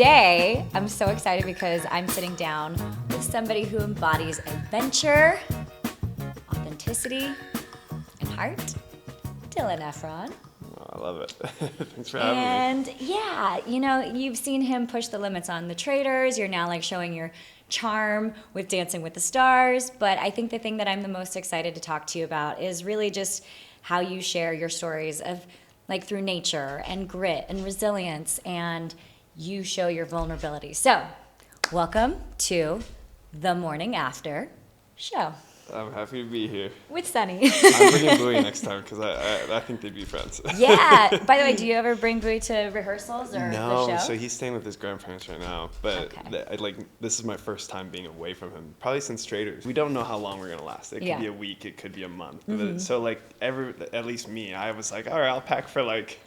today, I'm so excited because I'm sitting down with somebody who embodies adventure, authenticity, and heart, Dylan Efron. Oh, I love it. Thanks for having me. And yeah, you know, you've seen him push the limits on the Traitors. You're now like showing your charm with Dancing with the Stars. But I think the thing that I'm the most excited to talk to you about is really just how you share your stories of like through nature and grit and resilience, and you show your vulnerability. So, welcome to the Morning After show. I'm happy to be here. With Sunny. I'm bringing Bowie next time because I think they'd be friends. Yeah. By the way, do you ever bring Bowie to rehearsals or the show? No, so he's staying with his grandparents right now. But Okay. this is my first time being away from him, probably since Traitors. We don't know how long we're gonna last. It could Yeah. be a week, it could be a month. Mm-hmm. So like at least me, I was like, all right, I'll pack for like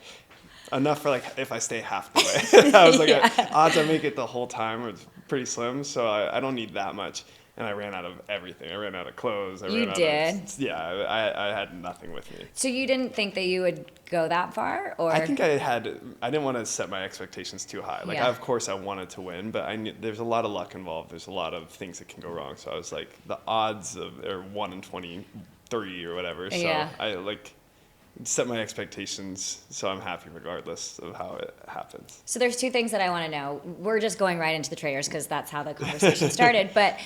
enough for like if I stay half the way. I was like, Yeah. odds I make it the whole time are pretty slim, so I don't need that much. And I ran out of everything. I ran out of clothes. You did? Yeah, I had nothing with me. So you didn't think that you would go that far, or? I think I didn't want to set my expectations too high. Like, Yeah. of course I wanted to win, but I knew there's a lot of luck involved. There's a lot of things that can go wrong. So I was like, the odds are 1 in 23 or whatever. So Yeah. I set my expectations, so I'm happy regardless of how it happens. So there's two things that I want to know. We're just going right into the Traitors because that's how the conversation started. But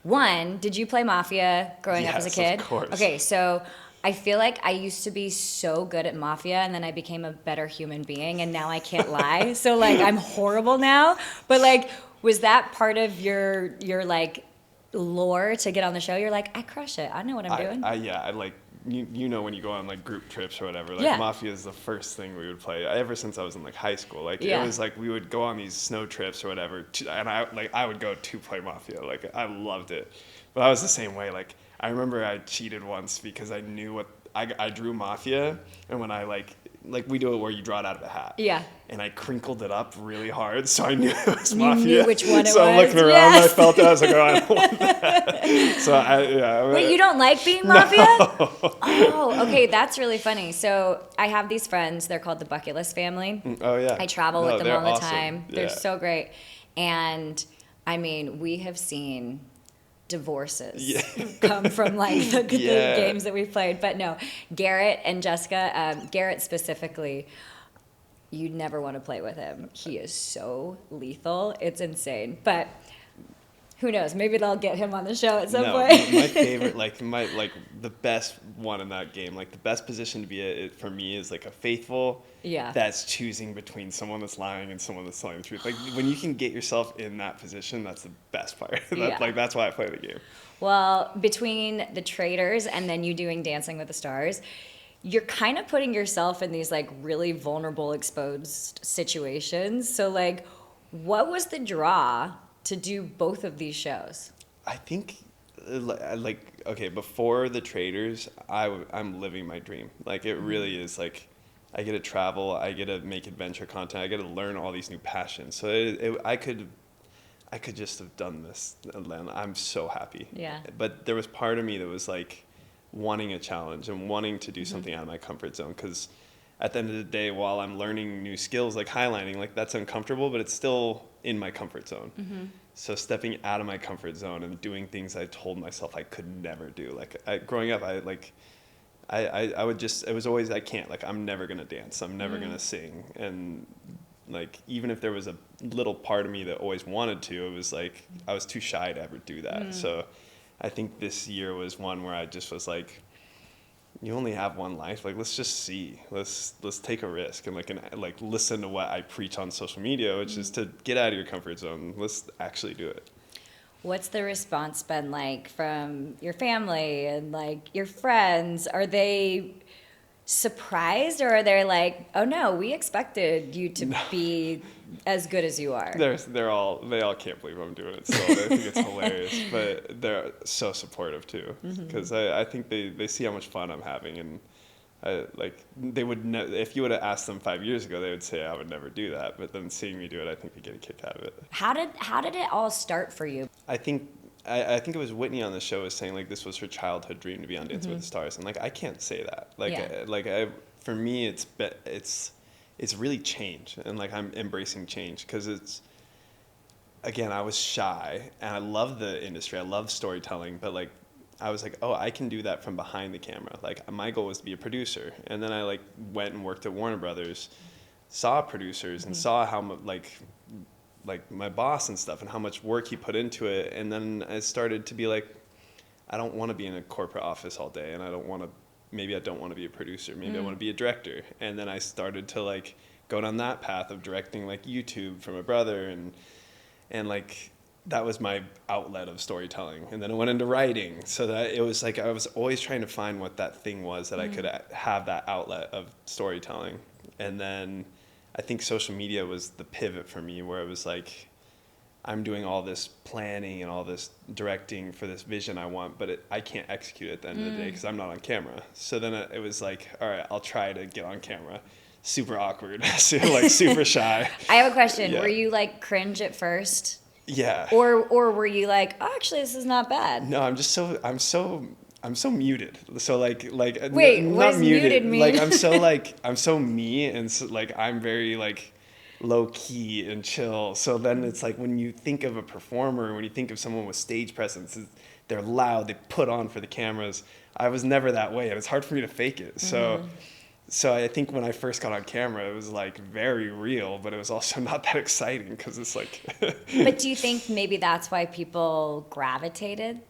one, did you play Mafia growing up as a kid? Yes, of course. Okay, so I feel like I used to be so good at Mafia, and then I became a better human being, and now I can't lie. So like I'm horrible now. But like, was that part of your like lore to get on the show? You're like, I crush it. I know what I'm doing. I like you know when you go on like group trips or whatever, like Yeah. Mafia is the first thing we would play ever since I was in like high school. Like Yeah. it was like we would go on these snow trips or whatever, and I would go to play Mafia. Like I loved it, but I was the same way. Like I remember I cheated once because I knew what I drew Mafia, and when I like we do it where you draw it out of a hat. Yeah. And I crinkled it up really hard, so I knew it was You Mafia. knew which one it so I'm was. looking around, Yes. and I felt it. I was like, oh, I don't want that. So Wait, you don't like being Mafia? No. Oh, okay, that's really funny. So I have these friends. They're called the Bucket List family. Oh yeah. I travel No, with them they're all the awesome. time. They're Yeah. so great. And I mean, we have seen divorces Yeah. come from like the Yeah. games that we've played. But no, Garrett and Jessica, Garrett specifically, you'd never want to play with him. He is so lethal. It's insane. But who knows? Maybe they'll get him on the show at some point. My favorite, the best one in that game, like the best position to be at for me is like a faithful. Yeah. That's choosing between someone that's lying and someone that's telling the truth. Like when you can get yourself in that position, that's the best part. Yeah. Like that's why I play the game. Well, between the Traitors and then you doing Dancing with the Stars, you're kind of putting yourself in these like really vulnerable, exposed situations. So like, what was the draw to do both of these shows? I think, okay, before the Traitors, I'm living my dream. Like, it really is, like, I get to travel, I get to make adventure content, I get to learn all these new passions. So I could just have done this, and I'm so happy. Yeah. But there was part of me that was, like, wanting a challenge and wanting to do something out of my comfort zone, because at the end of the day, while I'm learning new skills, like highlining, like, that's uncomfortable, but it's still in my comfort zone. Mm-hmm. So stepping out of my comfort zone and doing things I told myself I could never do. Like growing up, I would just, it was always, I can't, like, I'm never going to dance. I'm never going to sing. And like, even if there was a little part of me that always wanted to, it was like, I was too shy to ever do that. So I think this year was one where I just was like, you only have one life. Like, let's just see. Let's take a risk and like listen to what I preach on social media, which is to get out of your comfort zone. Let's actually do it. What's the response been like from your family and like your friends? Are they surprised, or are they like, oh no, we expected you to be as good as you are? They all can't believe I'm doing it still. They think it's hilarious, but they're so supportive too, because I think they see how much fun I'm having, and they would if you would have asked them 5 years ago, they would say I would never do that. But then seeing me do it, I think they get a kick out of it. How did it all start for you? I think it was Whitney on the show was saying like this was her childhood dream to be on Dancing with the Stars, and like I can't say that. For me it's really changed, and like I'm embracing change, because again, I was shy, and I love the industry. I love storytelling, but like, I was like, oh, I can do that from behind the camera. Like, my goal was to be a producer. And then I like went and worked at Warner Brothers, saw producers and saw how like my boss and stuff and how much work he put into it. And then I started to be like, I don't want to be in a corporate office all day, and maybe I don't want to be a producer. Maybe I want to be a director. And then I started to like go down that path of directing like YouTube for my brother, and like that was my outlet of storytelling. And then I went into writing, so that it was like I was always trying to find what that thing was that I could have that outlet of storytelling. And then I think social media was the pivot for me, where it was like, I'm doing all this planning and all this directing for this vision I want, but I can't execute it at the end of the day because I'm not on camera. So then it was like, all right, I'll try to get on camera. Super awkward, like super shy. I have a question. Yeah. Were you like cringe at first? Yeah. Or were you like, oh, actually, this is not bad? No, I'm so muted. So like Wait, not what does muted mean? Like I'm so me, and so like I'm very like low key and chill. So then it's like when you think of a performer, when you think of someone with stage presence, they're loud, they put on for the cameras. I was never that way, and it's hard for me to fake it. So I think when I first got on camera, it was like very real, but it was also not that exciting because it's like. But do you think maybe that's why people gravitated?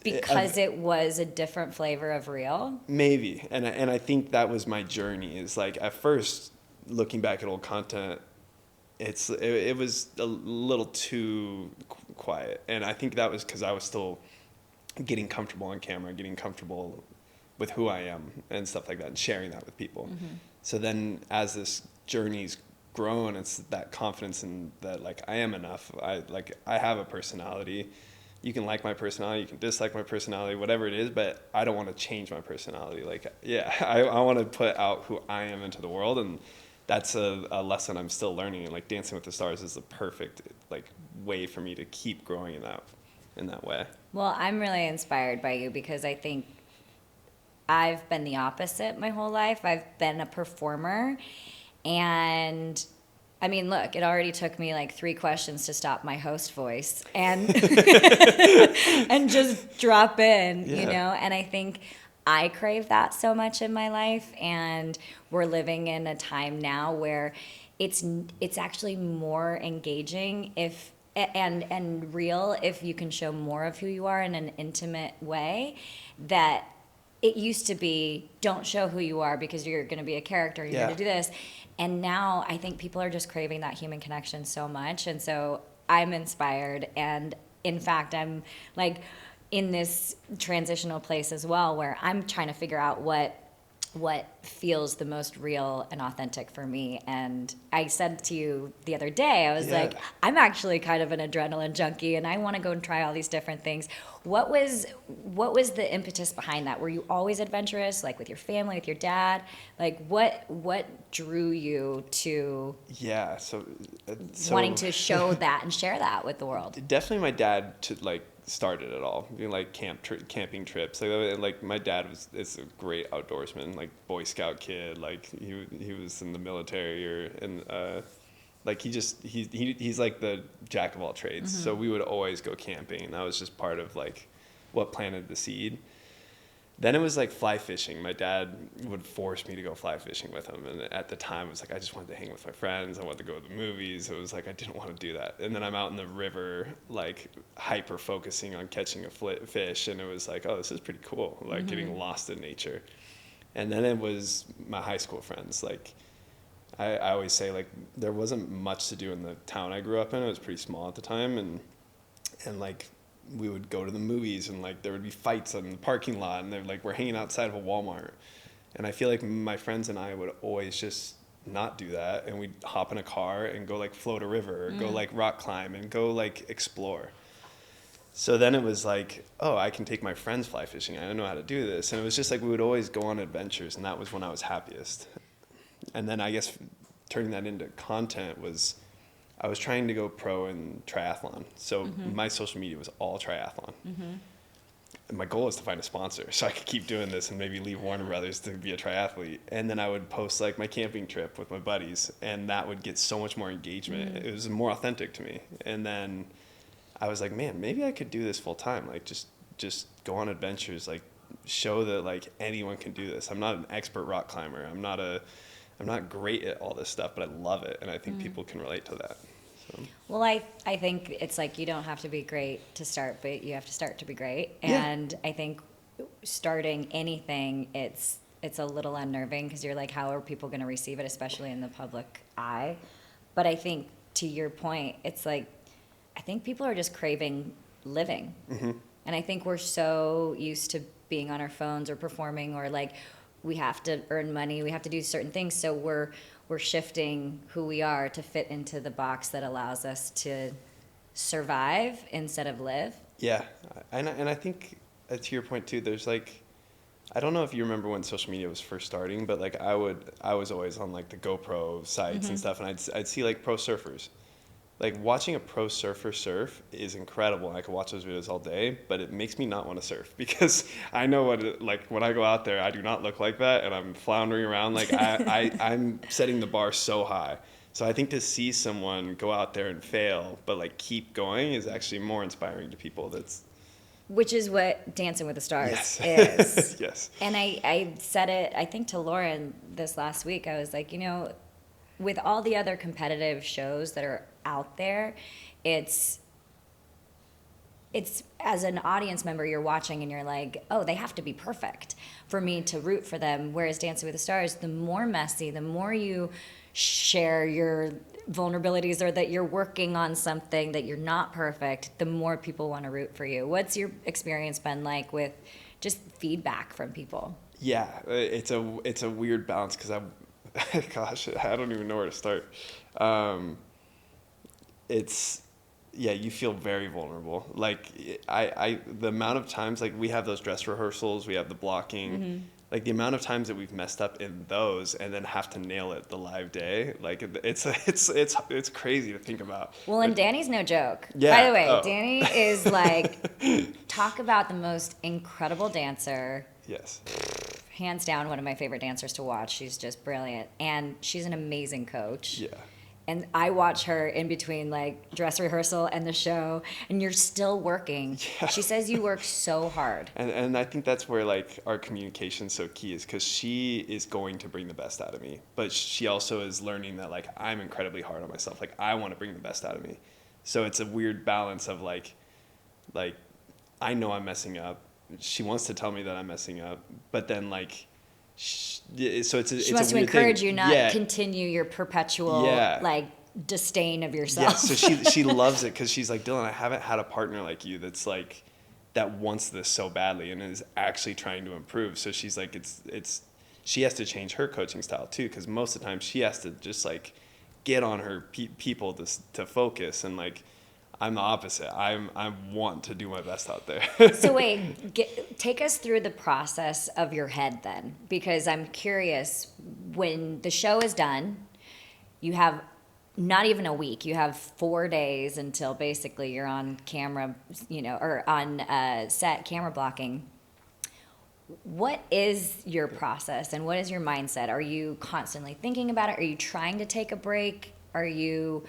Because it was a different flavor of real? Maybe. And I think that was my journey, is like at first, looking back at old content, it was a little too quiet. And I think that was because I was still getting comfortable on camera, getting comfortable with who I am and stuff like that, and sharing that with people. So then as this journey's grown, it's that confidence in that, like, I am enough. I have a personality. You can like my personality, you can dislike my personality, whatever it is, but I don't want to change my personality. Like, yeah, I want to put out who I am into the world, and that's a lesson I'm still learning. And like Dancing with the Stars is the perfect like way for me to keep growing in that way. Well, I'm really inspired by you because I think I've been the opposite my whole life. I've been a performer, and I mean, look, it already took me like 3 questions to stop my host voice and and just drop in, you know? And I think I crave that so much in my life, and we're living in a time now where it's actually more engaging and real if you can show more of who you are in an intimate way. That it used to be, don't show who you are because you're going to be a character, you're going to do this. And now I think people are just craving that human connection so much. And so I'm inspired. And in fact, I'm like in this transitional place as well, where I'm trying to figure out what feels the most real and authentic for me. And I said to you the other day, I was like, I'm actually kind of an adrenaline junkie, and I want to go and try all these different things. What was the impetus behind that? Were you always adventurous, like with your family, with your dad? Like what drew you to so wanting to show that and share that with the world? Definitely my dad started it all, like camping trips. Like my dad is a great outdoorsman, like Boy Scout kid. Like he was in the military, like he's like the jack of all trades. So we would always go camping, and that was just part of like what planted the seed. Then it was like fly fishing. My dad would force me to go fly fishing with him. And at the time, it was like, I just wanted to hang with my friends. I wanted to go to the movies. It was like, I didn't want to do that. And then I'm out in the river, like hyper focusing on catching a fish. And it was like, oh, this is pretty cool. Like getting lost in nature. And then it was my high school friends. Like I always say, like, there wasn't much to do in the town I grew up in. It was pretty small at the time. And like, we would go to the movies, and like there would be fights in the parking lot, and they're like, we're hanging outside of a Walmart. And I feel like my friends and I would always just not do that, and we'd hop in a car and go like float a river, or go like rock climb, and go like explore. So then it was like, oh, I can take my friends fly fishing. I don't know how to do this. And it was just like we would always go on adventures, and that was when I was happiest. And then I guess turning that into content was, I was trying to go pro in triathlon. So my social media was all triathlon. my goal is to find a sponsor so I could keep doing this and maybe leave Warner Brothers to be a triathlete. And then I would post like my camping trip with my buddies, and that would get so much more engagement. It was more authentic to me. And then I was like, man, maybe I could do this full time. Like just go on adventures, like show that like anyone can do this. I'm not an expert rock climber. I'm not great at all this stuff, but I love it. And I think people can relate to that. So. Well, I think it's like you don't have to be great to start, but you have to start to be great. Yeah. And I think starting anything, it's a little unnerving because you're like, how are people going to receive it, especially in the public eye? But I think to your point, it's like, I think people are just craving living. Mm-hmm. And I think we're so used to being on our phones or performing, or like we have to earn money, we have to do certain things. So we're shifting who we are to fit into the box that allows us to survive instead of live. Yeah. And I think to your point too, there's like, I don't know if you remember when social media was first starting, but like I was always on like the GoPro sites and stuff, and I'd see like pro surfers. Like watching a pro surfer surf is incredible. I could watch those videos all day, but it makes me not want to surf because I know when I go out there, I do not look like that, and I'm floundering around. Like I'm setting the bar so high. So I think to see someone go out there and fail, but like keep going is actually more inspiring to people. Which is what Dancing with the Stars is. Yes. And I said it, I think, to Lauren this last week. I was like, with all the other competitive shows that are out there, it's as an audience member, you're watching and you're like, oh, they have to be perfect for me to root for them. Whereas Dancing with the Stars, the more messy, the more you share your vulnerabilities or that you're working on something that you're not perfect, the more people want to root for you. What's your experience been like with just feedback from people? Yeah, it's a weird balance because gosh, I don't even know where to start. You feel very vulnerable. Like the amount of times, like we have those dress rehearsals, we have the blocking, like the amount of times that we've messed up in those and then have to nail it the live day, like it's crazy to think about. Well, and Danny's no joke. Yeah. By the way, Danny is like, talk about the most incredible dancer. Yes. Hands down, one of my favorite dancers to watch. She's just brilliant. And she's an amazing coach. Yeah. And I watch her in between like dress rehearsal and the show, and you're still working. Yeah. She says you work so hard. And I think that's where like our communication's so key, is because she is going to bring the best out of me, but she also is learning that like I'm incredibly hard on myself. Like I want to bring the best out of me. So it's a weird balance of like I know I'm messing up. She wants to tell me that I'm messing up, but then like. She wants to encourage you, not continue your perpetual like disdain of yourself. Yeah, so she loves it because she's like, Dylan, I haven't had a partner like you that's like that wants this so badly and is actually trying to improve. So she's like, she has to change her coaching style too, because most of the time she has to just like get on her people to focus, and like I'm the opposite. I want to do my best out there. So wait, take us through the process of your head then, because I'm curious. When the show is done, you have not even a week. You have 4 days until basically you're on camera, or on set, camera blocking. What is your process and what is your mindset? Are you constantly thinking about it? Are you trying to take a break? Are you...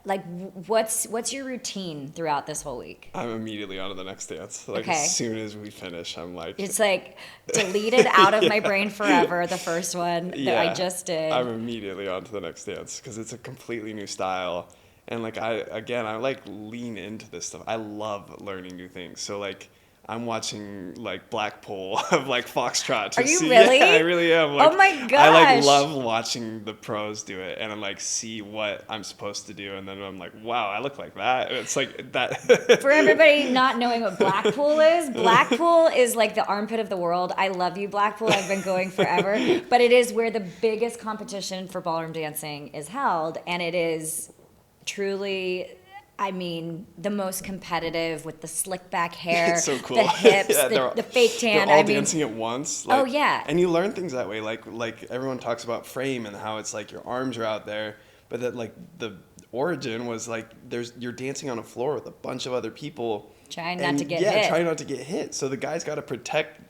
Like, what's your routine throughout this whole week? I'm immediately on to the next dance. Like, as soon as we finish, I'm like... It's like deleted out of my brain forever, the first one that I just did. I'm immediately on to the next dance because it's a completely new style. And, like, I like, lean into this stuff. I love learning new things. So, like... I'm watching like Blackpool of like Foxtrot. Are you really? Yeah, I really am. Like, oh my gosh! I like love watching the pros do it, and I'm like see what I'm supposed to do, and then I'm like, wow, I look like that. It's like that. For everybody not knowing what Blackpool is like the armpit of the world. I love you, Blackpool. I've been going forever, but it is where the biggest competition for ballroom dancing is held, and it is truly. I mean, the most competitive with the slick back hair, so cool. The hips, the fake tan. They're all dancing at once. Like, oh, yeah. And you learn things that way. Like everyone talks about frame and how it's like your arms are out there. But that like the origin was like you're dancing on a floor with a bunch of other people Trying not to get hit. Yeah, trying not to get hit. So the guy's got to protect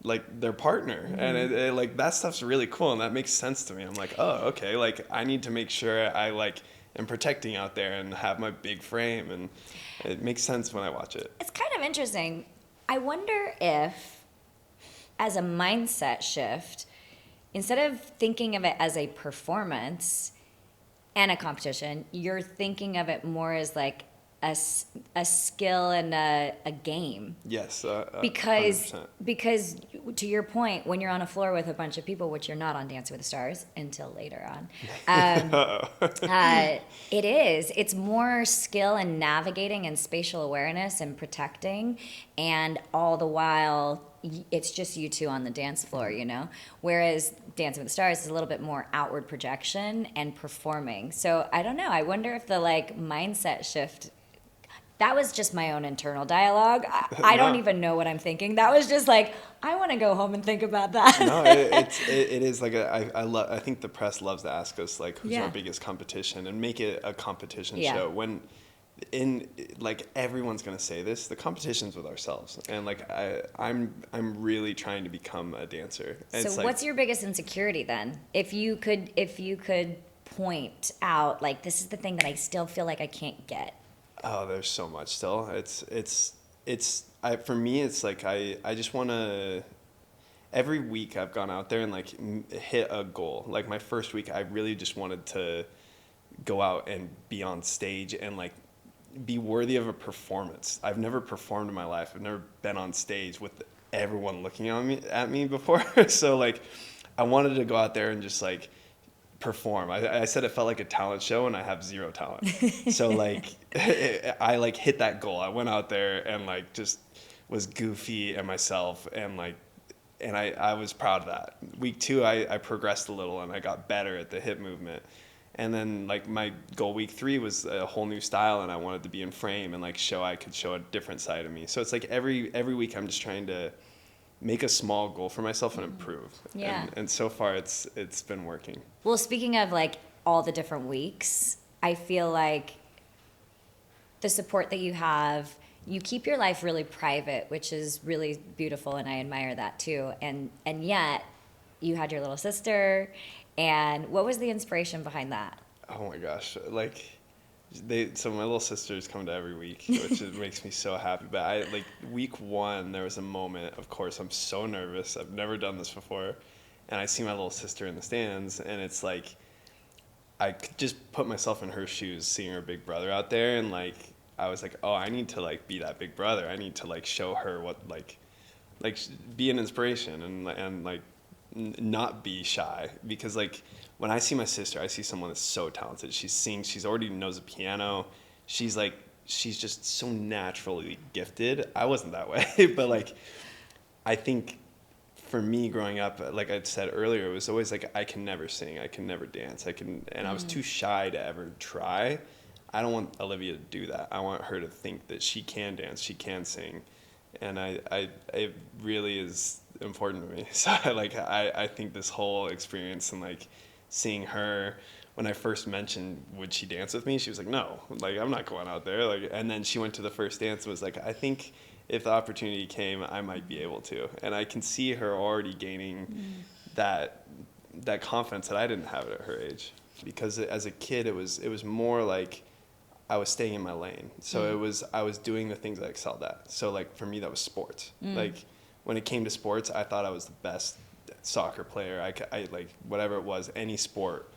like their partner, and it like that stuff's really cool, and that makes sense to me. I'm like, oh, okay, like I need to make sure I like am protecting out there and have my big frame, and it makes sense when I watch it. It's kind of interesting. I wonder if, as a mindset shift, instead of thinking of it as a performance and a competition, you're thinking of it more as like a skill and a game. Yes, because 100%. because to your point, when you're on a floor with a bunch of people, which you're not on Dancing with the Stars until later on, it's more skill and navigating and spatial awareness and protecting, and all the while it's just you two on the dance floor, you know? Whereas Dancing with the Stars is a little bit more outward projection and performing. So I don't know. I wonder if the like mindset shift, that was just my own internal dialogue. I don't even know what I'm thinking. That was just like, I want to go home and think about that. No, it is like I think the press loves to ask us like who's our biggest competition and make it a competition show when in like everyone's gonna say this, the competition's with ourselves, and like I'm really trying to become a dancer. And so what's your biggest insecurity then? If you could point out like this is the thing that I still feel like I can't get. Oh, there's so much still. For me, it's like I just want to. Every week I've gone out there and like hit a goal. Like my first week, I really just wanted to go out and be on stage and like be worthy of a performance. I've never performed in my life. I've never been on stage with everyone looking at me before. So like, I wanted to go out there and just like perform. I said it felt like a talent show, and I have zero talent. So like I like hit that goal. I went out there and like just was goofy and myself, and like I was proud of that. Week 2 I progressed a little and I got better at the hip movement. And then like my goal week 3 was a whole new style, and I wanted to be in frame and like I could show a different side of me. So it's like every week I'm just trying to make a small goal for myself and improve. Yeah. And so far it's been working. Well, speaking of like all the different weeks, I feel like the support that you have, you keep your life really private, which is really beautiful, and I admire that too. And yet you had your little sister, and what was the inspiration behind that? Oh my gosh. Like so my little sisters come to every week, which makes me so happy. But I like week 1, there was a moment, of course, I'm so nervous. I've never done this before. And I see my little sister in the stands, and it's like, I could just put myself in her shoes, seeing her big brother out there. And like, I was like, oh, I need to like be that big brother. I need to like show her what like be an inspiration and like not be shy, because like when I see my sister, I see someone that's so talented. She sings, she's already knows the piano. She's just so naturally gifted. I wasn't that way, but like, I think for me growing up, like I said earlier, it was always like, I can never sing, I can never dance, and I was too shy to ever try. I don't want Olivia to do that. I want her to think that she can dance, she can sing, and it really is important to me. So I think this whole experience and like seeing her, when I first mentioned would she dance with me, she was like, no, like I'm not going out there. Like, and then she went to the first dance and was like, I think if the opportunity came, I might be able to. And I can see her already gaining that confidence that I didn't have at her age, because as a kid it was more like I was staying in my lane. So I was doing the things I excelled at. So like for me that was sports. Like when it came to sports, I thought I was the best soccer player. I like whatever it was, any sport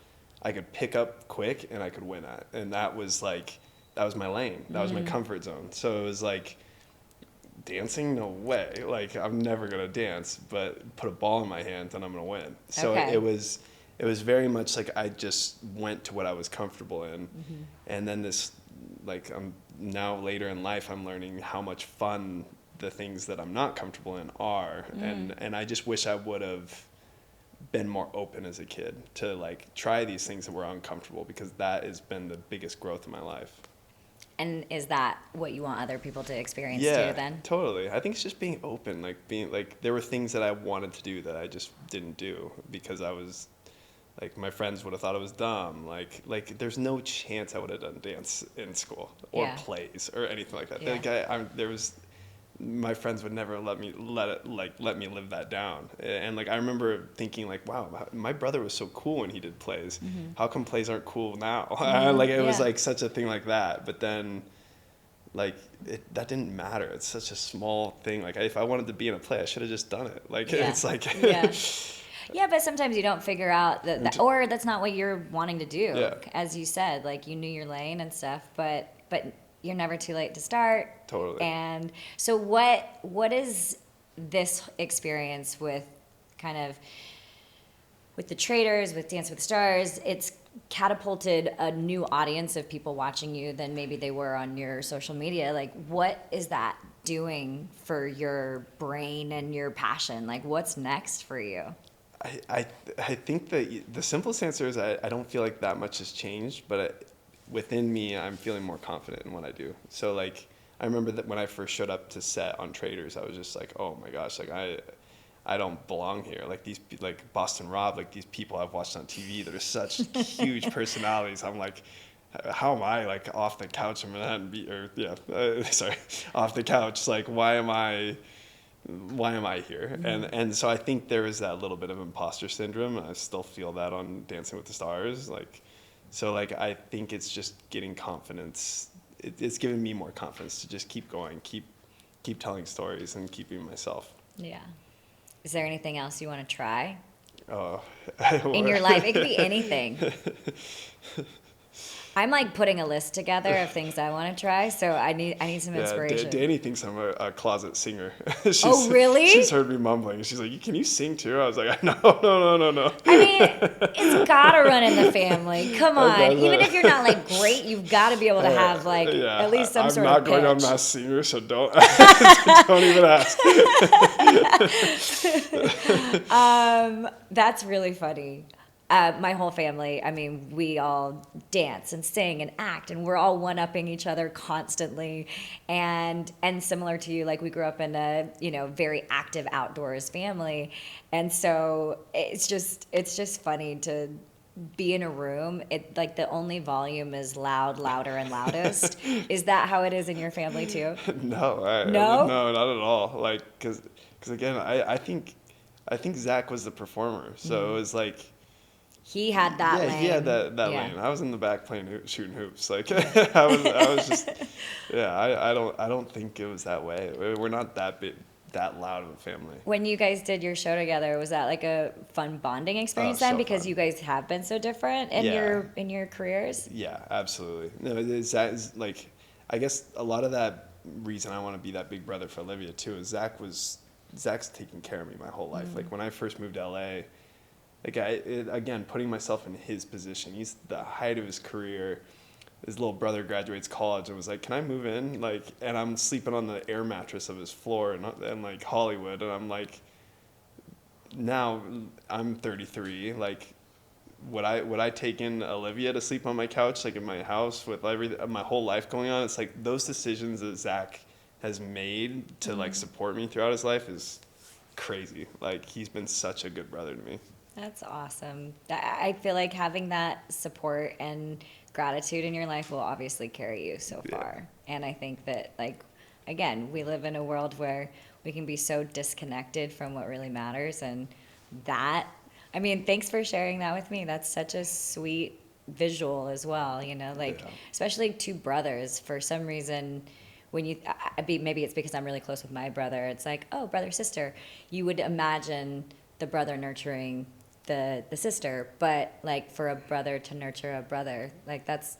I could pick up quick and I could win at. And that was my lane. That was my comfort zone. So it was like, dancing, no way. Like I'm never gonna dance, but put a ball in my hand and I'm gonna win. So it was very much like I just went to what I was comfortable in. And then this, like I'm now later in life, I'm learning how much fun the things that I'm not comfortable in are. And I just wish I would have been more open as a kid to like try these things that were uncomfortable, because that has been the biggest growth in my life. And is that what you want other people to experience too then? Totally. I think it's just being open, like being like, there were things that I wanted to do that I just didn't do because I was like my friends would have thought it was dumb. Like there's no chance I would have done dance in school or Yeah. plays or anything like that. Yeah. Like there was, my friends would never let me live that down. And like I remember thinking like, wow, my brother was so cool when he did plays. How come plays aren't cool now? Like it was like such a thing like that. But then like that didn't matter. It's such a small thing. Like if I wanted to be in a play, I should have just done it. Like it's like Yeah, but sometimes you don't figure out that or that's not what you're wanting to do. Yeah. As you said, like you knew your lane and stuff, but you're never too late to start. Totally. And so what is this experience with kind of with the Traitors, with Dance with the Stars? It's catapulted a new audience of people watching you than maybe they were on your social media. Like what is that doing for your brain and your passion? Like what's next for you? I think that the simplest answer is I don't feel like that much has changed, but within me, I'm feeling more confident in what I do. So like, I remember that when I first showed up to set on Traitors, I was just like, oh my gosh, like I don't belong here. Like these, like Boston Rob, like these people I've watched on TV that are such huge personalities. I'm like, how am I like off the couch in Manhattan off the couch? Like, why am I here? And so I think there is that little bit of imposter syndrome, and I still feel that on Dancing with the Stars. Like, so like I think it's just getting confidence. It's giving me more confidence to just keep going, keep telling stories, and keep being myself. Yeah. Is there anything else you want to try? Oh, in your life? It could be anything. I'm like putting a list together of things I want to try, so I need some inspiration. Danny thinks I'm a closet singer. Oh, really? She's heard me mumbling. She's like, "Can you sing too?" I was like, "No." I mean, it's gotta run in the family. Come on, even if you're not like great, you've got to be able to have like at least some sort of pitch. I'm not going on Masked Singer, so don't don't even ask. That's really funny. My whole family, I mean, we all dance and sing and act, and we're all one-upping each other constantly. And similar to you, like we grew up in a, very active outdoors family. And so it's just funny to be in a room. It like the only volume is loud, louder, and loudest. Is that how it is in your family too? No, No, not at all. Like, cause again, I think Zach was the performer, so it was like. He had that lane. He had that lane. I was in the back shooting hoops. Like I was just, I don't think it was that way. We're not that big, that loud of a family. When you guys did your show together, was that like a fun bonding experience then? So because fun. you guys have been so different in your careers. Yeah, absolutely. No, that like, I guess a lot of that reason I want to be that big brother for Olivia too is Zach's taking care of me my whole life. Like when I first moved to LA. Like again, putting myself in his position. He's the height of his career. His little brother graduates college and was like, "Can I move in?" Like, and I'm sleeping on the air mattress of his floor and like Hollywood, and I'm like, now I'm 33. Like, would I take in Olivia to sleep on my couch like in my house with my whole life going on? It's like those decisions that Zach has made to like support me throughout his life is crazy. Like he's been such a good brother to me. That's awesome. I feel like having that support and gratitude in your life will obviously carry you so far. And I think that, like, again, we live in a world where we can be so disconnected from what really matters. And that, I mean, thanks for sharing that with me. That's such a sweet visual as well, especially two brothers. For some reason, when maybe it's because I'm really close with my brother. It's like, oh, brother, sister. You would imagine the brother nurturing the sister, but like for a brother to nurture a brother, like that's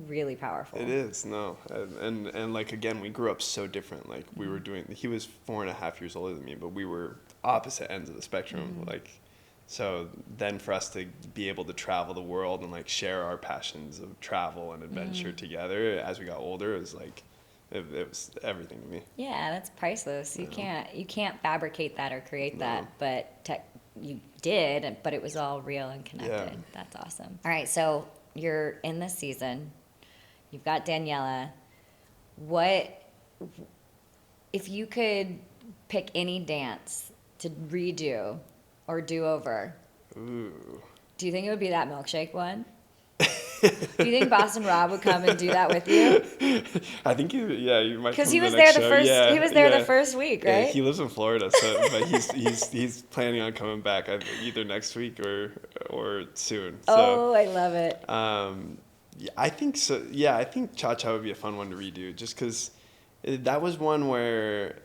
really powerful. It is, no, and like again, we grew up so different. Like we were he was 4.5 years older than me, but we were opposite ends of the spectrum. Like, so then for us to be able to travel the world and like share our passions of travel and adventure together as we got older, it was like it was everything to me. Yeah, that's priceless. You can't fabricate that or create that, but you did, but it was all real and connected. Yeah. That's awesome. All right, so you're in this season. You've got Daniela. What if you could pick any dance to redo or do over? Ooh. Do you think it would be that milkshake one? Do you think Boston Rob would come and do that with you? I think you might. Because come he to was the there next the show. first. Yeah, He was there yeah. the first week, Yeah, right? he lives in Florida, so but he's planning on coming back either next week or soon. So, Oh, I love it. yeah, I think so. Yeah, I think Cha Cha would be a fun one to redo, just because that was one where,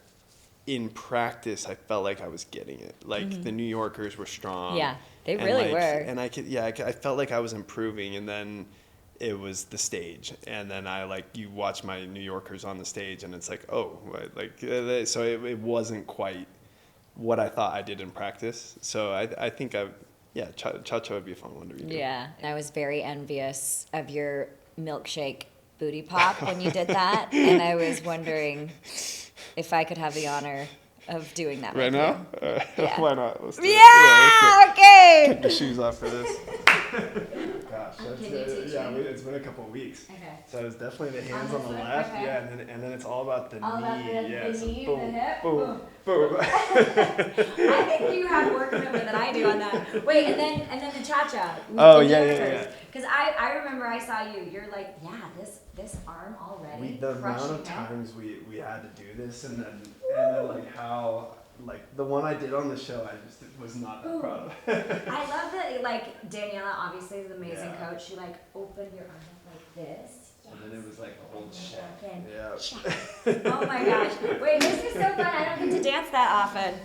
in practice, I felt like I was getting it. Like the New Yorkers were strong. Yeah, they and really like, were. And I felt like I was improving, and then it was the stage, and then you watch my New Yorkers on the stage, and it's like, oh, so it wasn't quite what I thought I did in practice. So I think Cha Cha would be a fun one to redo. Yeah, I was very envious of your milkshake booty pop when you did that, and I was wondering if I could have the honor of doing that Right with now? you. Yeah. Why not? Let's do it. Yeah, okay. Take the shoes off for this. Gosh, Can you teach me? it's been a couple of weeks. Okay. So it's definitely the hands On on the this one? left, Okay. yeah, and then it's all about the All knee. about the Yes. knee, boom, the hip, boom, boom. boom. I think you have more commitment than I do on that. Wait, and then the cha-cha. Oh, yeah. Because I remember I saw you. You're like, yeah, this arm already. The amount crushing of it. times we had to do this, and then like how the one I did on the show, I just was not that proud of. I love that, like, Daniela obviously is an amazing Yeah. coach. She, like, opened your arm up like this. And then it was like a whole check. Check. Oh my gosh. Wait, this is so fun. I don't get to dance that often.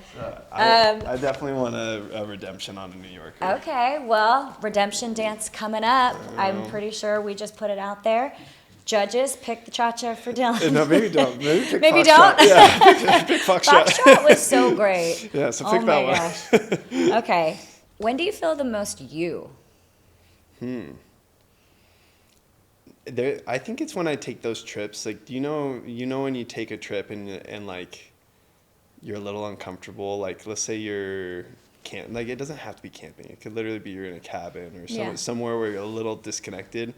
I definitely want a redemption on a New Yorker. Okay, well, redemption dance coming up. I'm pretty sure we just put it out there. Judges, pick the cha-cha for Dylan. No, maybe don't. Maybe pick Maybe Foxtrot. don't? Yeah, pick Foxtrot. Foxtrot was so great. Yeah, so Oh pick my that one. gosh. Okay. When do you feel the most you? I think it's when I take those trips. Like, you know when you take a trip and like you're a little uncomfortable. Like, let's say you're like, it doesn't have to be camping. It could literally be you're in a cabin or somewhere where you're a little disconnected,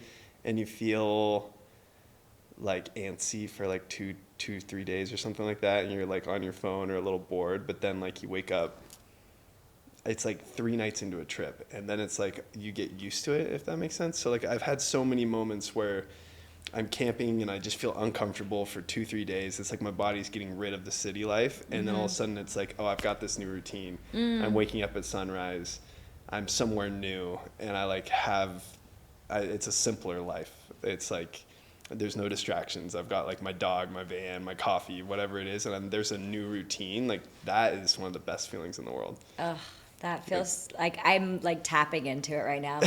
and you feel like antsy for like 2-3 days or something like that, and you're like on your phone or a little bored. But then like you wake up. It's like 3 nights into a trip, and then it's like you get used to it, if that makes sense. So like I've had so many moments where I'm camping and I just feel uncomfortable for 2-3 days. It's like my body's getting rid of the city life, and then all of a sudden it's like, oh, I've got this new routine. I'm waking up at sunrise. I'm somewhere new, and I like it's a simpler life. It's like there's no distractions. I've got like my dog, my van, my coffee, whatever it is, and there's a new routine. Like that is one of the best feelings in the world. Ugh. That feels like I'm like tapping into it right now.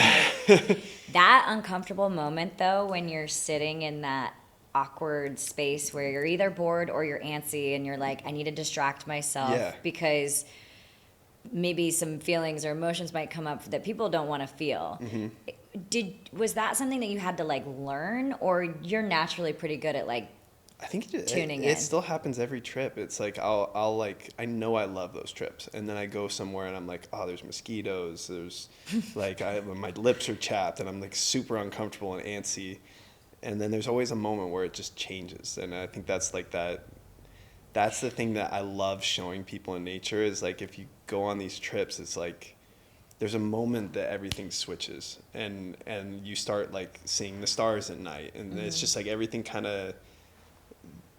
Like, that uncomfortable moment though, when you're sitting in that awkward space where you're either bored or you're antsy and you're like, I need to distract myself because maybe some feelings or emotions might come up that people don't want to feel. Was that something that you had to like learn, or you're naturally pretty good at like I think tuning in? It still happens every trip. It's like I'll like, I know I love those trips, and then I go somewhere and I'm like, oh, there's mosquitoes, there's like my lips are chapped and I'm like super uncomfortable and antsy, and then there's always a moment where it just changes. And I think that's like that's the thing that I love showing people in nature, is like if you go on these trips, it's like there's a moment that everything switches, and you start like seeing the stars at night, and it's just like everything kind of,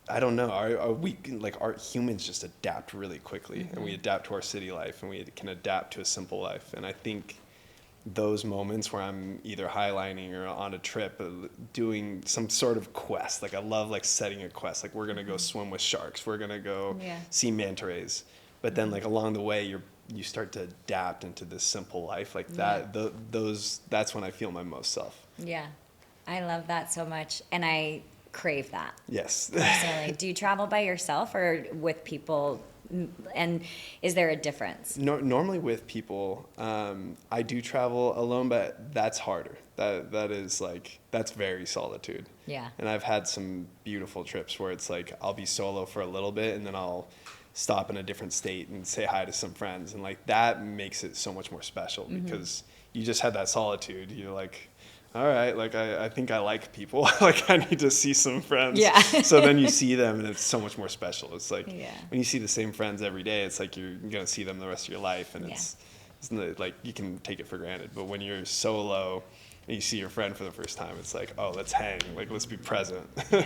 I don't know. Our humans just adapt really quickly, and we adapt to our city life, and we can adapt to a simple life. And I think those moments where I'm either highlining or on a trip, doing some sort of quest. Like I love like setting a quest. Like we're gonna go swim with sharks. We're gonna go see manta rays. But then like along the way, you start to adapt into this simple life. Like that. That's when I feel my most self. Yeah, I love that so much, and I crave that. Yes. Personally, do you travel by yourself or with people, and is there a difference? Normally with people. I do travel alone, but that's harder. That is like, that's very solitude. Yeah. And I've had some beautiful trips where it's like I'll be solo for a little bit, and then I'll stop in a different state and say hi to some friends, and like that makes it so much more special because you just had that solitude. You're like, all right, like I think I like people. Like I need to see some friends. Yeah. So then you see them, and it's so much more special. It's like Yeah. when you see the same friends every day, it's like you're gonna see them the rest of your life, and like you can take it for granted. But when you're solo and you see your friend for the first time, it's like, oh, let's hang, like let's be present. Yeah.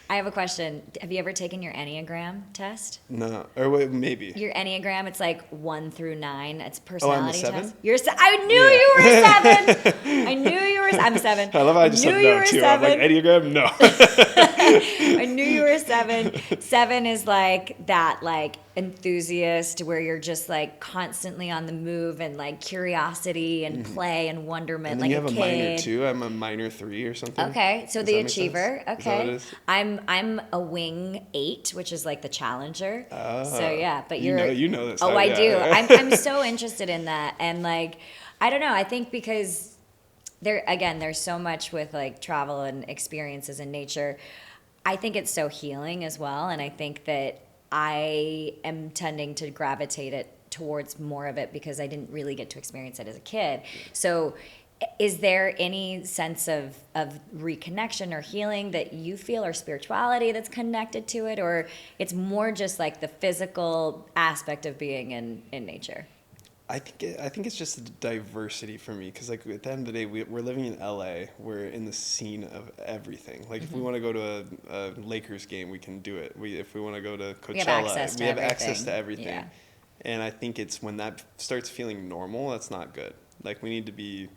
I have a question. Have you ever taken your Enneagram test? No, or wait, maybe. Your Enneagram, it's like 1 through 9. It's Oh, I'm a personality 7? test. I knew you were a 7. I knew you were. I'm 7. I love how I just said no too. I'm like, Enneagram, no. I knew you were a 7. 7 is like that, like enthusiast where you're just like constantly on the move and like curiosity and play and wonderment, And like you a have a kid. minor too. I'm a minor 3 or something. Okay, so Does the that make achiever. sense? Is that what it Okay, is? I'm a wing 8, which is like the challenger. Oh. So yeah, but you know this. Oh, huh? I Yeah, do. yeah. I'm so interested in that, and like, I don't know. I think because there's so much with like travel and experiences in nature. I think it's so healing as well, and I think that I am tending to gravitate it towards more of it because I didn't really get to experience it as a kid. So is there any sense of reconnection or healing that you feel, or spirituality that's connected to it, or it's more just like the physical aspect of being in nature? I think it's just the diversity for me, because like at the end of the day, we're living in LA. We're in the scene of everything. Like if we want to go to a Lakers game, we can do it. If we want to go to Coachella, we have access to everything. Yeah. And I think it's when that starts feeling normal, that's not good. Like we need to be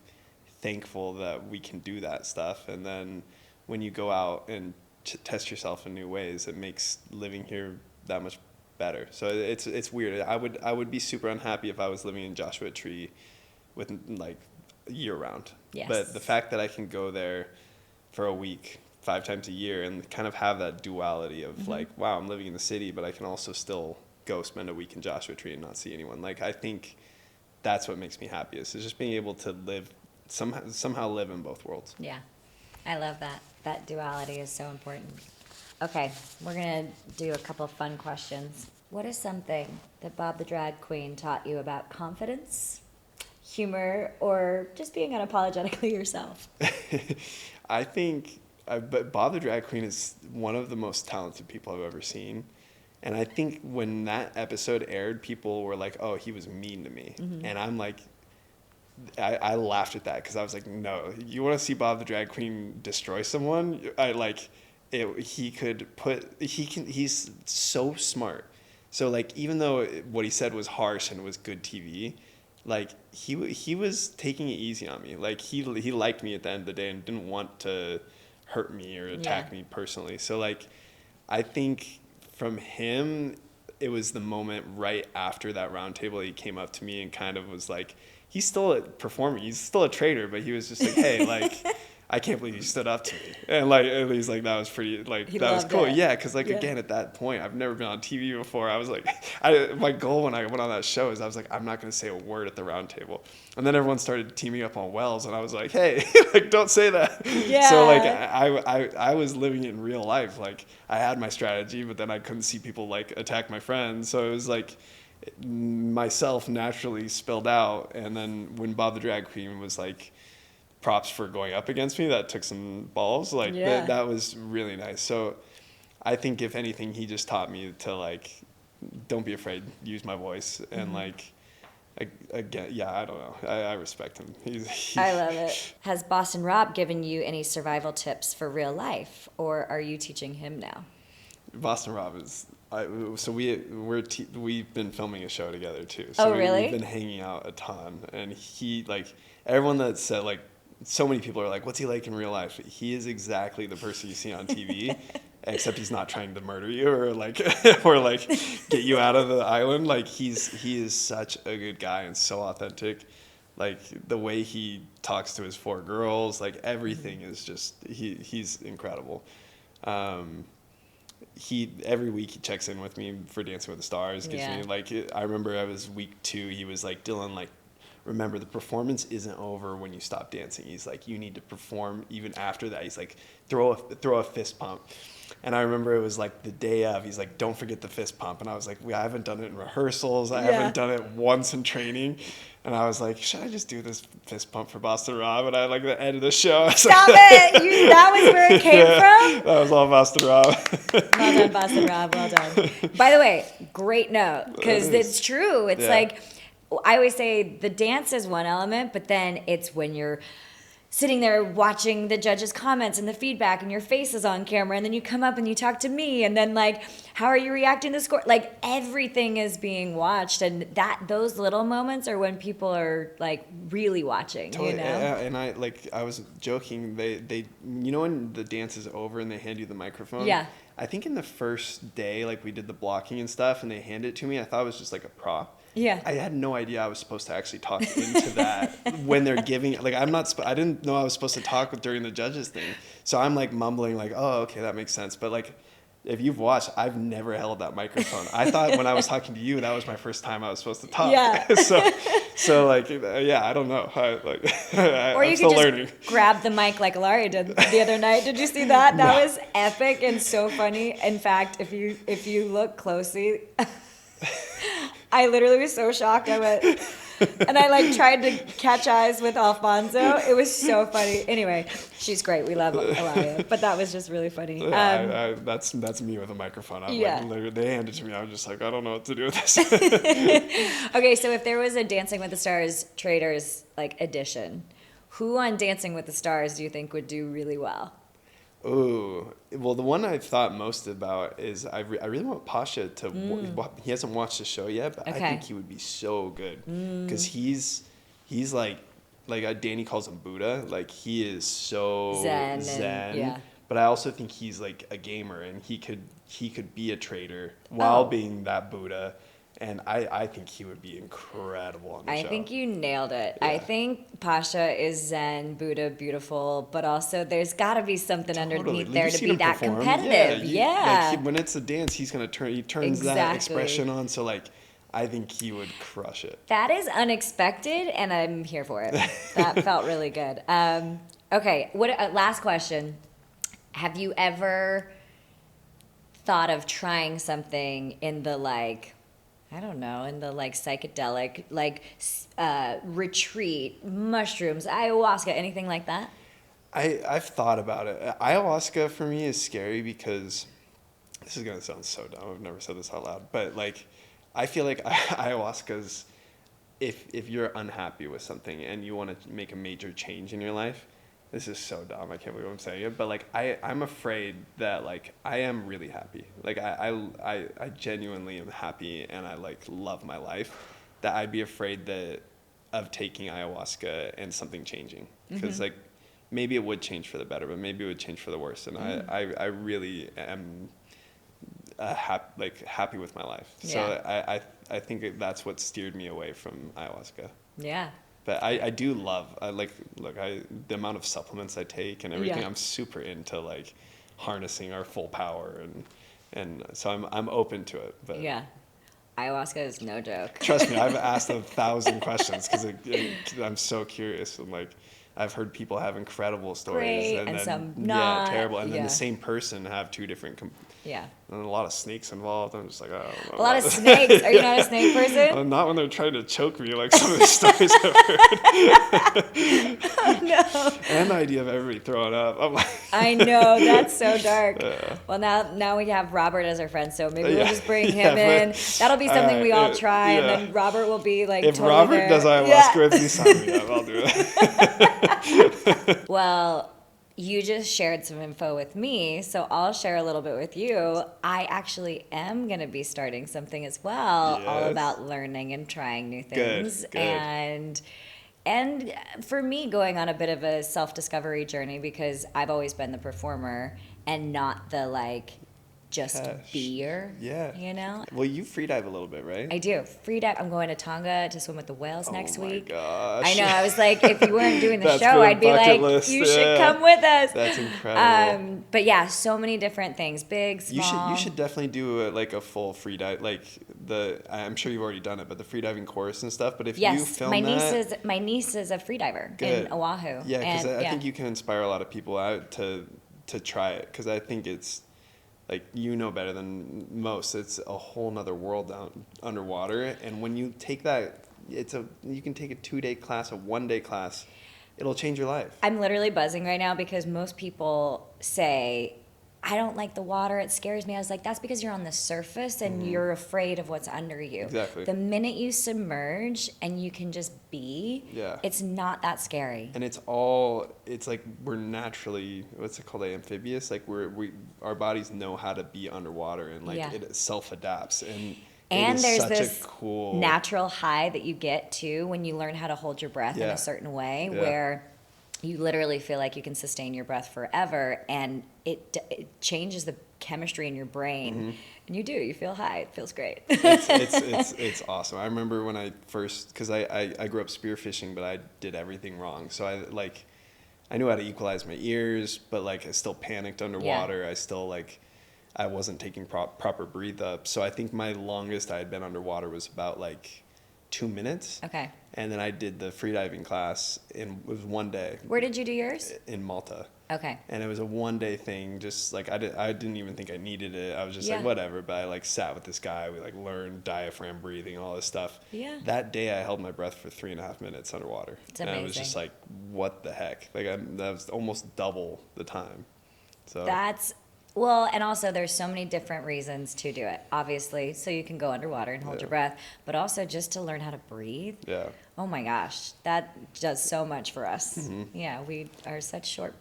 thankful that we can do that stuff. And then when you go out and test yourself in new ways, it makes living here that much better. So it's weird. I would be super unhappy if I was living in Joshua Tree with like year round. Yes. But the fact that I can go there for a week 5 times a year and kind of have that duality of like, wow, I'm living in the city, but I can also still go spend a week in Joshua Tree and not see anyone. Like I think that's what makes me happiest, is just being able to live somehow live in both worlds. Yeah, I love that. That duality is so important. Okay, we're gonna do a couple fun questions. What is something that Bob the Drag Queen taught you about confidence, humor, or just being unapologetically yourself? I think but Bob the Drag Queen is one of the most talented people I've ever seen. And I think when that episode aired, people were like, oh, he was mean to me. And I'm like, I laughed at that because I was like, no, you want to see Bob the Drag Queen destroy someone? He's so smart. So like, even though what he said was harsh and it was good TV, like he was taking it easy on me. Like he liked me at the end of the day and didn't want to hurt me or attack me personally. So like, I think from him, it was the moment right after that round table, he came up to me and kind of was like, he's still performing, he's still a traitor, but he was just like, hey, like, I can't believe you stood up to me. And like, at least like, that was pretty, like, that was cool. It. Yeah. Cause like, again, at that point, I've never been on TV before. I was like, my goal when I went on that show is I was like, I'm not going to say a word at the round table. And then everyone started teaming up on Wells and I was like, hey, like, don't say that. Yeah. So like, I was living it in real life. Like I had my strategy, but then I couldn't see people like attack my friends. So it was like, myself naturally spilled out. And then when Bob the Drag Queen was like, props for going up against me, that took some balls. Like that was really nice. So I think if anything, he just taught me to like, don't be afraid, use my voice. And like, again, yeah, I don't know. I respect him. I love it. Has Boston Rob given you any survival tips for real life, or are you teaching him now? Boston Rob is, so we've been filming a show together too. So really? We've been hanging out a ton, and he like, everyone that said like, so many people are like, what's he like in real life? He is exactly the person you see on TV, except he's not trying to murder you or like get you out of the island. Like he is such a good guy and so authentic. Like the way he talks to his 4 girls, like everything is just, he's incredible. Every week he checks in with me for Dancing with the Stars. Gives me like, I remember I was week 2, he was like, Dylan, like, remember, the performance isn't over when you stop dancing. He's like, you need to perform even after that. He's like, throw a fist pump. And I remember it was like the day of, he's like, don't forget the fist pump. And I was like, I haven't done it in rehearsals. I haven't done it once in training. And I was like, should I just do this fist pump for Boston Rob? And I like the end of the show. Stop it! That was where it came from? That was all Boston Rob. Well done, Boston Rob. Well done. By the way, great note, because it's true. It's like, I always say the dance is one element, but then it's when you're sitting there watching the judges' comments and the feedback, and your face is on camera, and then you come up and you talk to me, and then like, how are you reacting to the score? Like, everything is being watched, and those little moments are when people are like really watching. Totally. You know? Yeah, and I was joking. They you know when the dance is over and they hand you the microphone. Yeah. I think in the first day, like we did the blocking and stuff, and they handed it to me. I thought it was just like a prop. Yeah. I had no idea I was supposed to actually talk into that when they're giving, like, I didn't know I was supposed to talk during the judges thing. So I'm like mumbling like, oh, okay, that makes sense. But like, if you've watched, I've never held that microphone. I thought when I was talking to you, that was my first time I was supposed to talk. Yeah. so like, yeah, I don't know. Or I'm you still could just learning. grab the mic like Laurie did the other night. Did you see that? That was epic and so funny. In fact, if you look closely, I literally was so shocked. I went, and I like tried to catch eyes with Alfonso. It was so funny. Anyway, she's great. We love Elia, but that was just really funny. That's me with a microphone. I'm Yeah. like, literally, they handed it to me. I was just like, I don't know what to do with this. Okay, so if there was a Dancing with the Stars Traitors like edition, who on Dancing with the Stars do you think would do really well? Ooh, well, the one I've thought most about is I really want Pasha to. He hasn't watched the show yet, but Okay. I think he would be so good because he's like Danny calls him Buddha. Like he is so Zen. Yeah. But I also think he's like a gamer, and he could be a traitor while being that Buddha. And I think he would be incredible on the show. I think you nailed it. Yeah. I think Pasha is Zen, Buddha, beautiful, but also there's got to be something underneath there You've to seen be him that perform. competitive. Yeah. Like when it's a dance, he's gonna turn. He turns that Exactly. expression on. So like, I think he would crush it. That is unexpected, and I'm here for it. That felt really good. Okay, last question. Have you ever thought of trying something in the psychedelic, retreat, mushrooms, ayahuasca, anything like that? I've thought about it. Ayahuasca for me is scary because this is gonna sound so dumb. I've never said this out loud, but like, I feel like ayahuasca's if you're unhappy with something and you want to make a major change in your life. This is so dumb. I can't believe I'm saying it, but like I'm afraid that like I am really happy. Like I genuinely am happy and I like love my life. That I'd be afraid of taking ayahuasca and something changing because like maybe it would change for the better, but maybe it would change for the worse. And I really am happy with my life. Yeah. So I think that's what steered me away from ayahuasca. Yeah. But I do love, the amount of supplements I take and everything. Yeah. I'm super into like harnessing our full power and so I'm open to it. But Yeah. Ayahuasca is no joke. trust me, I've asked 1,000 questions because I'm so curious and like I've heard people have incredible stories Great, and then, some not. terrible, and then Yeah. the same person have two different. Yeah. And a lot of snakes involved. I'm just like, I don't know. A lot of snakes. Are you not a snake person? Not when they're trying to choke me, like some of the stories I've heard. Oh, no. And the idea of everybody throwing up. I'm like, I know, that's so dark. Yeah. Well, now we have Robert as our friend, so maybe we'll Yeah. just bring Yeah, him in. but- That'll be something we all yeah, try, and yeah. then Robert will be like if totally Robert there. does ayahuasca with me, sign me up. I'll do it. Well, you just shared some info with me, so I'll share a little bit with you. I actually am going to be starting something as well, all Yes. about learning and trying new things. Good. And for me, going on a bit of a self-discovery journey, because I've always been the performer and not the just Gosh. beer. Yeah. You know? Well, you freedive a little bit, right? I do. Freedive. I'm going to Tonga to swim with the whales next Oh my week. gosh. I know. I was like, if you weren't doing the That's show, been I'd be bucket like, list, you should yeah. come with us. That's incredible. But yeah, so many different things, big, small. You should definitely do a full free dive, I'm sure you've already done it, but the freediving course and stuff. But if you Yes, film my that, niece is a freediver Good. in Oahu. Yeah, because And, I think you can inspire a lot of people out to try it. Because I think it's better than most. It's a whole nother world down underwater, and when you take that, you can take a 2-day class, a 1-day class. It'll change your life. I'm literally buzzing right now because most people say, I don't like the water, it scares me. I was like, that's because you're on the surface and you're afraid of what's under you. Exactly. The minute you submerge and you can just be, it's not that scary. And it's like we're naturally, what's it called, amphibious? Like our bodies know how to be underwater, and like it self-adapts. And there's such this a cool natural high that you get too when you learn how to hold your breath in a certain way, where you literally feel like you can sustain your breath forever, and it changes the chemistry in your brain, and you feel high. It feels great. It's awesome. I remember when I first, because I grew up spearfishing, but I did everything wrong. So I knew how to equalize my ears, but like I still panicked underwater. I still I wasn't taking proper breathe up. So I think my longest I had been underwater was about like 2 minutes. Okay. And then I did the freediving class, and it was one day. Where did you do yours? In Malta. Okay. And it was a 1 day thing. Just like I didn't even think I needed it. I was just like whatever. But I like sat with this guy. We like learned diaphragm breathing, all this stuff. Yeah. That day I held my breath for 3.5 minutes underwater. It's amazing. And I was just like, what the heck? Like that was almost double the time. So well, and also there's so many different reasons to do it. Obviously, so you can go underwater and hold your breath, but also just to learn how to breathe. Yeah. Oh my gosh, that does so much for us. Yeah, we are such short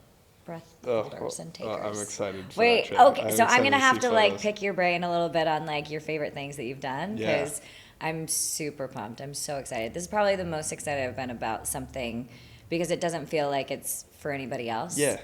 breath holders and takers. I'm excited for Wait, that trip. okay, so I'm gonna have to photos. pick your brain a little bit on your favorite things that you've done, because I'm super pumped. I'm so excited. This is probably the most excited I've been about something, because it doesn't feel like it's for anybody else. Yeah.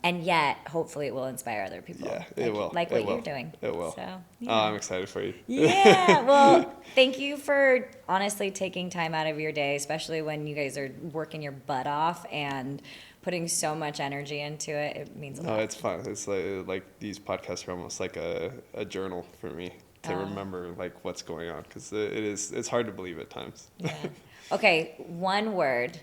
And yet, hopefully, it will inspire other people. Yeah, it will. Like what you're doing. It will. So, Oh, I'm excited for you. Yeah. Well, thank you for honestly taking time out of your day, especially when you guys are working your butt off and putting so much energy into it. It means a lot. Oh, it's fun. It's like these podcasts are almost like a journal for me to remember what's going on, because it's hard to believe at times. Yeah. Okay, one word.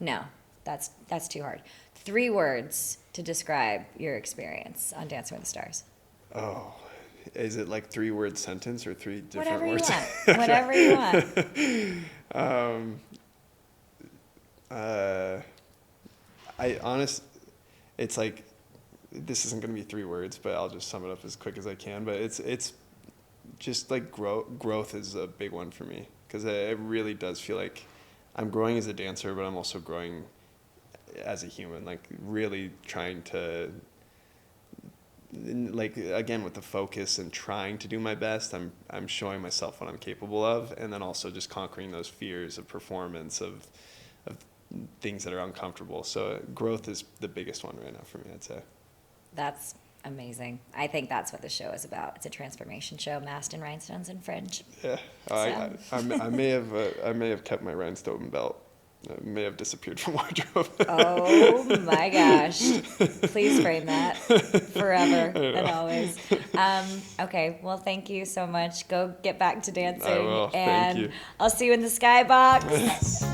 No, that's too hard. 3 words to describe your experience on Dancing with the Stars. Oh, is it 3-word sentence or 3 different Whatever words? You want. Whatever you want. It's this isn't going to be 3 words, but I'll just sum it up as quick as I can. But it's just growth is a big one for me, because it really does feel like I'm growing as a dancer, but I'm also growing as a human, really trying to, again, with the focus and trying to do my best, I'm showing myself what I'm capable of, and then also just conquering those fears of performance, of things that are uncomfortable. So growth is the biggest one right now for me, I'd say. That's amazing. I think that's what the show is about. It's a transformation show, masked in rhinestones and fringe. Yeah, I may have kept my rhinestone belt. It may have disappeared from wardrobe. Oh my gosh! Please frame that forever and always. Okay, well, thank you so much. Go get back to dancing, I will. Thank you. I'll see you in the skybox.